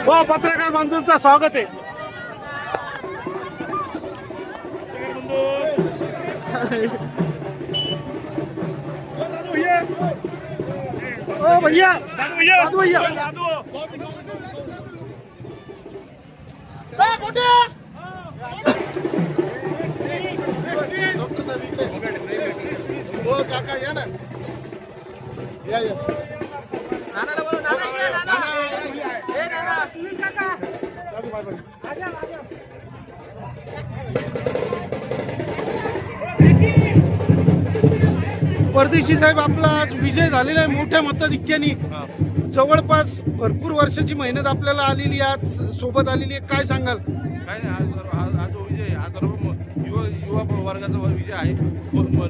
हो पत्रकार बंधूंचं स्वागत आहे. ओ भैया दादू भैया हो काका या ना या परदेशी साहेब आपला आज विजय झालेला आहे मोठ्या मताधिक्याने. जवळपास भरपूर वर्षाची मेहनत आपल्याला आलेली आज सोबत आलेली आहे. काय सांगाल? काय नाही, हा जो विजय हा सर्व युवा वर्गाचा विजय आहे.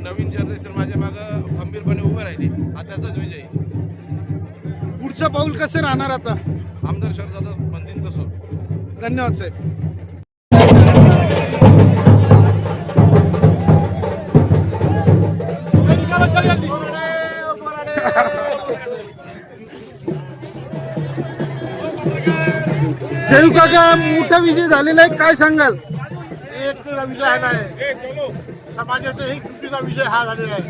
नवीन जनरेशन माझ्या मागं खंबीरपणे उभे राहिले, हा त्याचाच विजय आहे. पुढचं पाऊल कसं राहणार आता? आमदार शरदादा म्हणतील तसं. धन्यवाद साहेब. जयू काका मोठा विजय झालेला आहे, काय सांगाल? एक विजय हा आहे, समाजाचा एक चुकीचा विजय हा झालेला आहे.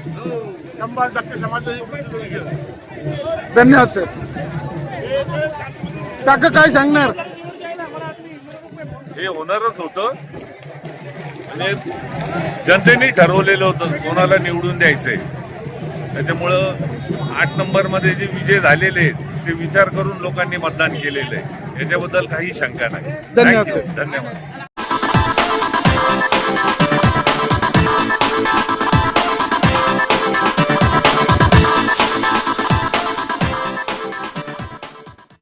100% समाजाचा एक चुकीचा विजय. धन्यवाद सर. काका काय सांगणार? हे होणारच होतं आणि जनतेने ठरवलेलं होतं कोणाला निवडून द्यायचंय. त्याच्यामुळं 8 नंबरमध्ये जे विजय झालेले आहेत ते विचार करून लोकांनी मतदान केलेलं आहे. याच्याबद्दल काही शंका नाही. धन्यवाद Thank you. धन्यवाद.